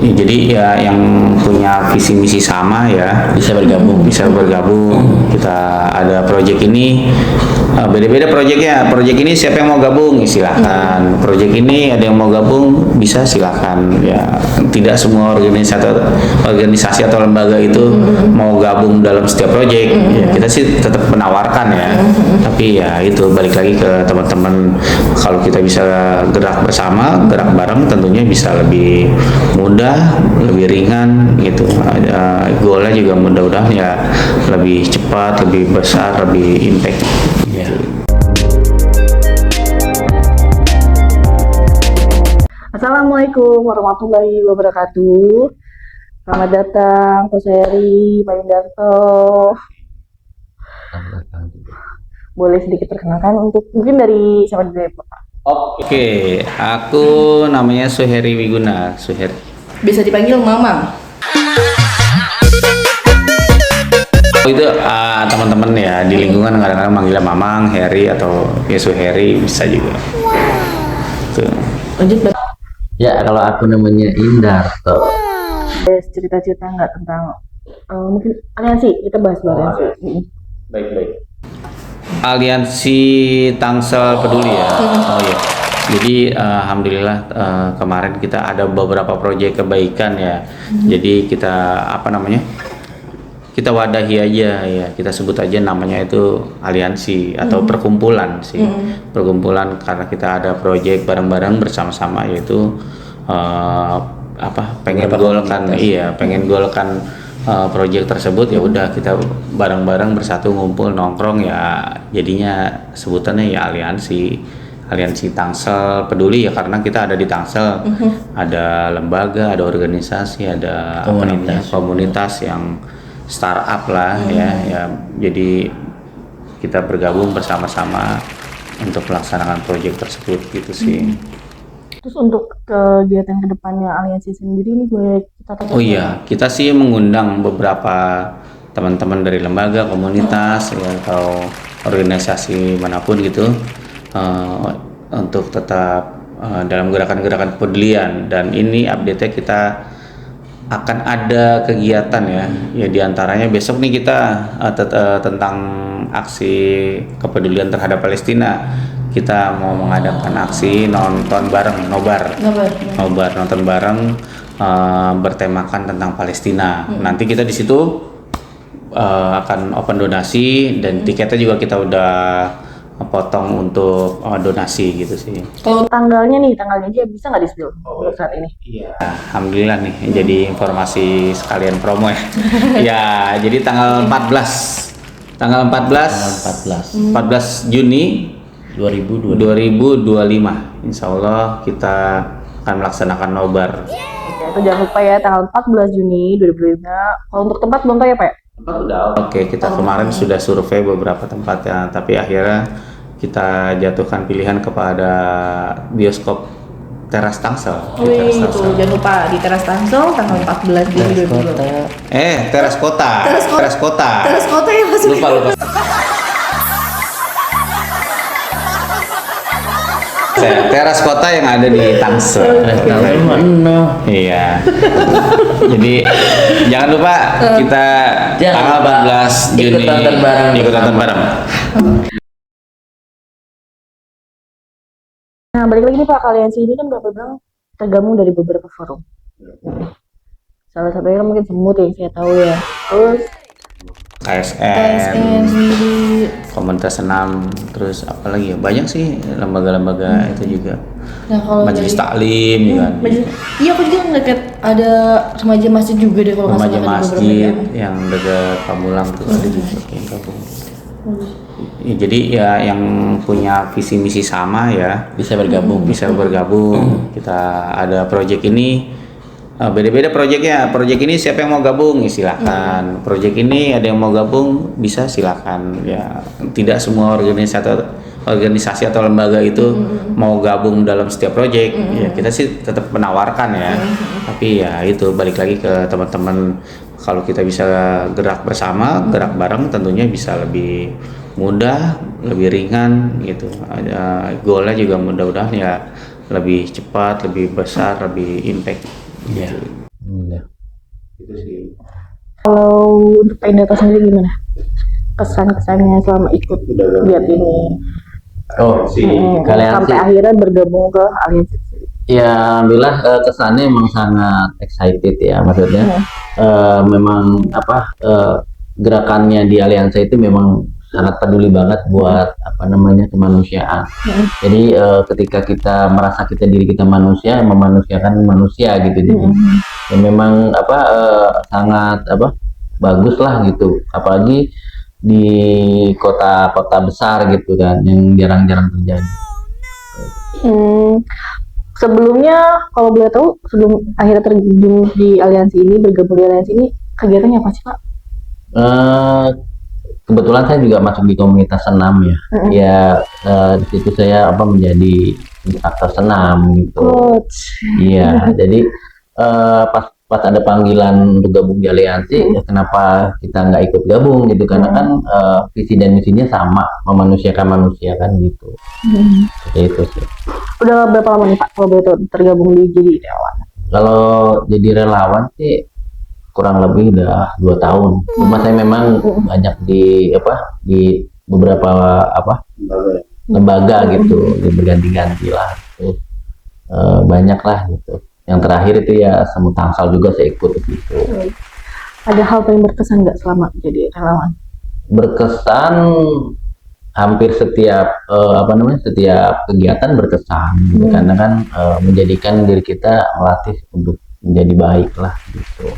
Jadi ya yang punya visi misi sama ya bisa bergabung. Kita ada proyek ini beda-beda proyeknya. Proyek ini siapa yang mau gabung ya silahkan. Proyek ini ada yang mau gabung bisa silahkan ya. Tidak semua organisasi atau lembaga itu mau gabung dalam setiap proyek. Ya, kita sih tetap menawarkan ya. Tapi ya itu balik lagi ke teman-teman. Kalau kita bisa gerak bersama, gerak bareng, tentunya bisa lebih mudah, lebih ringan gitu. Goalnya juga mudah-mudahan ya lebih cepat, lebih besar, lebih impact. Ya. Assalamualaikum warahmatullahi wabarakatuh. Selamat datang Coach Heri, Pak Yundarto. Boleh sedikit perkenalkan untuk mungkin dari siapa dulu ya Pak? Oke, aku namanya Suheri Wiguna. Suheri. Bisa dipanggil Mamang. Itu teman-teman ya di lingkungan kadang-kadang manggilnya Mamang, Heri atau ya Suheri bisa juga. Tuh. Lanjut Pak. Ya, kalau aku namanya Indarto. Cerita-cerita nggak tentang mungkin aliansi, kita bahas dulu aliansi. Baik. Aliansi Tangsel Peduli ya. Oh iya. Jadi alhamdulillah kemarin kita ada beberapa proyek kebaikan ya. Jadi kita kita wadahi aja ya. Kita sebut aja namanya itu aliansi atau perkumpulan sih. Perkumpulan karena kita ada proyek bareng-bareng bersama-sama yaitu pengen golkan proyek tersebut ya udah kita bareng-bareng bersatu ngumpul nongkrong ya jadinya sebutannya ya aliansi Tangsel Peduli ya karena kita ada di Tangsel ada lembaga, ada organisasi, ada komunitas yang startup lah ya jadi kita bergabung bersama-sama untuk melaksanakan proyek tersebut gitu sih. Terus untuk kegiatan kedepannya aliansi sendiri ini boleh kita tahu? Oh iya, kita sih mengundang beberapa teman-teman dari lembaga, komunitas, ya, atau organisasi manapun gitu untuk tetap dalam gerakan-gerakan pedulian. Dan ini update-nya kita akan ada kegiatan ya diantaranya besok nih kita tentang aksi kepedulian terhadap Palestina. Kita mau mengadakan aksi nonton bareng nobar nonton bareng bertemakan tentang Palestina. Nanti kita di situ akan open donasi dan tiketnya juga kita udah potong untuk donasi gitu sih. Kalau tanggalnya aja bisa nggak di-spill untuk saat ini? Iya, alhamdulillah nih jadi informasi sekalian promo ya. Ya, jadi tanggal 14 Juni 2025 Insya Allah kita akan melaksanakan nobar. Itu jangan lupa ya tanggal 14 Juni 2025. Kalau untuk tempat belum tahu ya Pak ya? Oke, kita kemarin sudah survei beberapa tempat ya, tapi akhirnya kita jatuhkan pilihan kepada bioskop Teras Tangsel. Jangan lupa di Teras Tangsel tanggal 14 Juni 2025. Teras Kota ya maksudnya. Lupa. Teras Kota yang ada di Tangsel. Iya. Jadi jangan lupa kita tanggal 14 Juni ikut nonton bareng. Nah, balik lagi nih Pak, aliansi ini kan Bapak bilang tergabung dari beberapa forum. Salah satunya kan mungkin Semut yang saya tahu ya. Terus KSN komunitas senam, terus apa lagi ya, banyak sih lembaga-lembaga itu juga. Nah, kalau majelis taklim kan. Iya, aku juga ngeliat ada remaja masjid juga deh kalau remaja masjid yang dekat Pamulang tuh ada juga yang gabung. Ya, jadi ya yang punya visi misi sama ya bisa bergabung. Kita ada proyek ini beda-beda proyeknya. Proyek ini siapa yang mau gabung ya silahkan. Proyek ini ada yang mau gabung bisa silahkan ya. Tidak semua organisasi atau lembaga itu mau gabung dalam setiap proyek. Ya kita sih tetap menawarkan ya. Tapi ya itu balik lagi ke teman-teman. Kalau kita bisa gerak bersama, gerak bareng, tentunya bisa lebih mudah, lebih ringan gitu. Goalnya juga mudah-mudahan ya lebih cepat, lebih besar, lebih impact. Ya. Itu sih. Kalau untuk Pak Indra sendiri gimana? Kesan-kesannya selama ikut giat ini. Oh, kalian Sampai sih akhirnya bergabung ke aliansi. ya alhamdulillah kesannya emang sangat excited ya, maksudnya memang apa gerakannya di Aliansa itu memang sangat peduli banget buat apa namanya kemanusiaan. Jadi ketika kita merasa diri kita manusia, memanusiakan manusia gitu. Jadi ya memang apa sangat apa bagus lah gitu, apalagi di kota-kota besar gitu kan yang jarang-jarang terjadi. Sebelumnya kalau boleh tahu sebelum akhirnya terjun di aliansi ini, bergabung di aliansi ini, kegiatannya apa sih Pak? Kebetulan saya juga masuk di komunitas senam ya. Ya di situ saya apa menjadi instruktur senam gitu. Iya, jadi pas ada panggilan untuk gabung di aliansi, ya kenapa kita nggak ikut gabung gitu? Karena kan visi dan misinya sama, memanusiakan manusia kan gitu. Seperti itu sih. Udah berapa lama nih Pak kalau boleh tahu tergabung di jadi relawan? Kalau jadi relawan sih kurang lebih udah 2 tahun. Cuma saya memang banyak di apa di beberapa apa lembaga gitu, berganti-ganti lah. Terus, banyak lah gitu. Yang terakhir itu ya Semut Tangsal juga saya ikut gitu. Ada hal paling berkesan nggak selama jadi relawan? Berkesan hampir setiap setiap kegiatan berkesan gitu. Karena kan menjadikan diri kita melatih untuk menjadi baik lah gitu.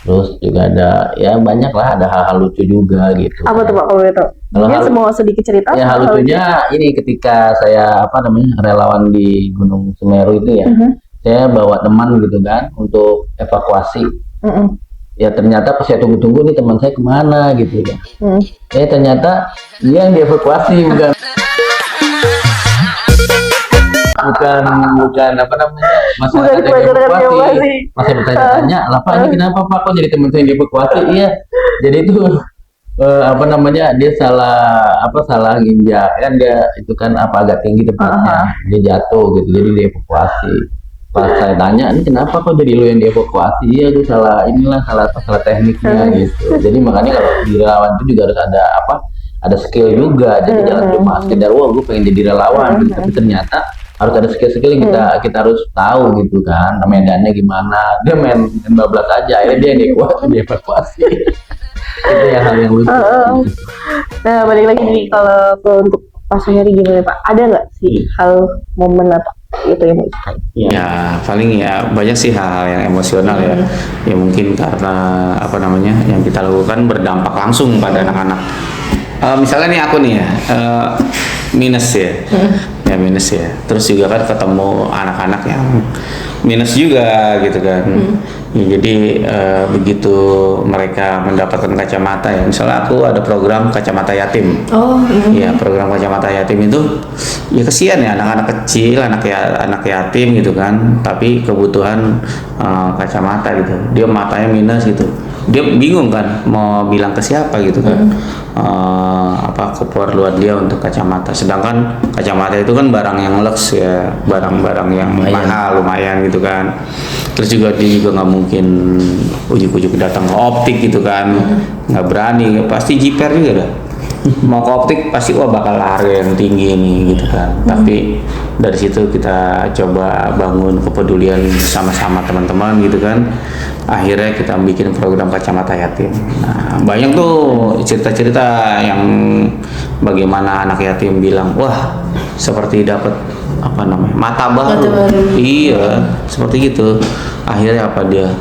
Terus juga ada ya banyak lah, ada hal-hal lucu juga gitu. Apa tuh Pak kalau boleh tahu? Mungkin semua sedikit cerita. Ya hal lucunya ini ketika saya relawan di Gunung Semeru itu ya, saya bawa teman gitu kan untuk evakuasi. Ya ternyata pas saya tunggu-tunggu nih teman saya kemana gitu ya. Ternyata dia yang dievakuasi bukan apa namanya masyarakat yang dievakuasi. Masih bertanya-tanya, lah Pak ini kenapa Pak kok jadi teman saya yang dievakuasi? Iya, jadi itu dia salah nginjak kan, dia itu kan agak tinggi tempatnya, dia jatuh gitu, jadi dievakuasi. Pas saya tanya, ini kenapa kok jadi lu yang dievakuasi? Iya itu salah tekniknya gitu. Jadi makanya kalau di relawan itu juga harus ada skill juga. Jadi jangan cuma sekedar gue pengen jadi relawan gitu, tapi ternyata harus ada skill yang kita harus tahu gitu kan, medannya gimana. Dia main bablas aja, akhirnya dia yang dievakuasi. Itu yang hal yang lucu. Nah balik lagi nih, kalau untuk Pak Suhyadi gimana Pak? Ada nggak sih hal momen atau itu yang mau ceritain? Ya paling ya banyak sih hal-hal yang emosional ya. Ya mungkin karena yang kita lakukan berdampak langsung pada anak-anak. Misalnya nih aku nih ya minus ya, minus ya. Terus juga kan ketemu anak-anak yang minus juga gitu kan. Ya, jadi begitu mereka mendapatkan kacamata ya, misalnya aku ada program kacamata yatim. Ya program kacamata yatim itu ya kesian ya anak-anak kecil, anak yatim gitu kan, tapi kebutuhan kacamata gitu, dia matanya minus gitu, dia bingung kan mau bilang ke siapa gitu kan. Keperluan dia untuk kacamata, sedangkan kacamata itu kan barang yang lux ya, barang-barang yang mahal lumayan gitu kan. Terus juga dia juga nggak mungkin ujuk-ujuk datang ke optik gitu kan, nggak berani, pasti jiper juga dah. Mau ke optik pasti bakal lari yang tinggi nih gitu kan. Tapi dari situ kita coba bangun kepedulian sama-sama teman-teman gitu kan. Akhirnya kita bikin program kacamata yatim. Nah, banyak tuh cerita-cerita yang bagaimana anak yatim bilang, wah seperti dapat mata baru. Iya, seperti gitu. Akhirnya dia,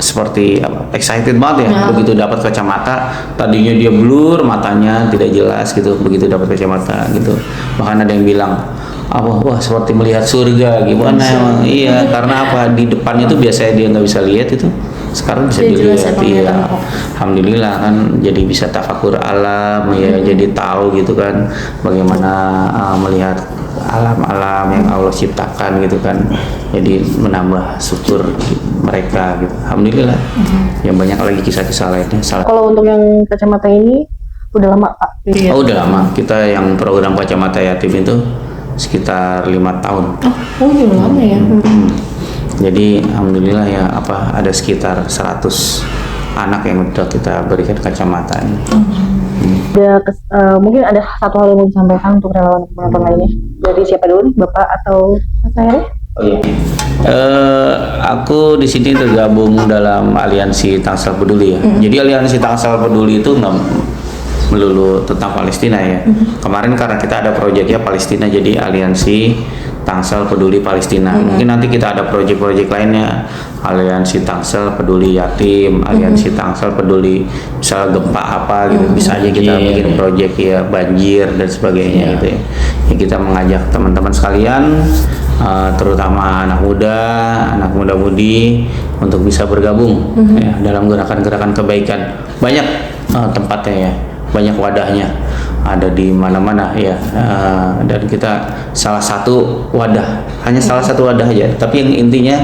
seperti excited banget ya. Begitu dapat kacamata, tadinya dia blur matanya, tidak jelas gitu, begitu dapat kacamata gitu. Bahkan ada yang bilang wah seperti melihat surga gimana emang. Iya, karena di depannya tuh biasanya dia nggak bisa lihat, itu sekarang bisa dilihat. Iya, alhamdulillah kan, jadi bisa tafakur alam ya, jadi tahu gitu kan bagaimana melihat alam-alam yang Allah ciptakan gitu kan, jadi menambah syukur mereka gitu, alhamdulillah. Yang banyak lagi kisah-kisah lainnya. Kalau untuk yang kacamata ini udah lama Pak? Udah lama, kita yang program kacamata yatim itu sekitar 5 tahun. Udah lama ya. Jadi alhamdulillah ya ada sekitar 100 anak yang udah kita berikan kacamata ini. Mungkin ada satu hal yang mau disampaikan untuk relawan penonton lainnya. Jadi siapa dulu nih, Bapak atau Mas Heri? Oh iya. Aku di sini tergabung dalam aliansi Tangsel Peduli ya. Jadi aliansi Tangsel Peduli itu nggak melulu tentang Palestina ya. Kemarin karena kita ada proyeknya Palestina, jadi aliansi Tangsel Peduli Palestina. Mungkin nanti kita ada proyek-proyek lainnya, aliansi Tangsel Peduli Yatim, aliansi Tangsel Peduli misalnya gempa apa gitu, bisa aja kita bikin proyek ya, banjir dan sebagainya gitu ya. Ya kita mengajak teman-teman sekalian, terutama anak muda mudi untuk bisa bergabung ya, dalam gerakan-gerakan kebaikan. Banyak tempatnya ya, banyak wadahnya, ada di mana-mana ya, dan kita salah satu wadah, hanya salah satu wadah aja, tapi yang intinya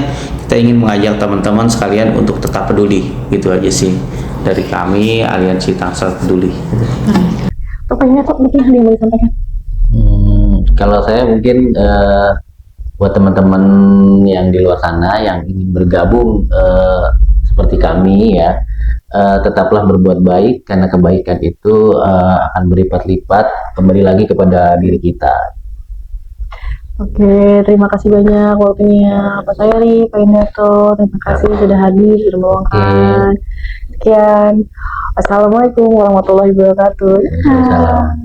kita ingin mengajak teman-teman sekalian untuk tetap peduli, gitu aja sih dari kami aliansi Tangsel Peduli. Pokoknya kok mungkin ada yang mau disampaikan. Kalau saya mungkin buat teman-teman yang di luar sana yang ingin bergabung seperti kami ya, tetaplah berbuat baik karena kebaikan itu akan berlipat-lipat kembali lagi kepada diri kita. Oke, terima kasih banyak waktunya Pak Sayari, Pak Indarto. Terima kasih sudah hadir, sudah meluangkan. Sekian. Assalamualaikum warahmatullahi wabarakatuh. Waalaikumsalam.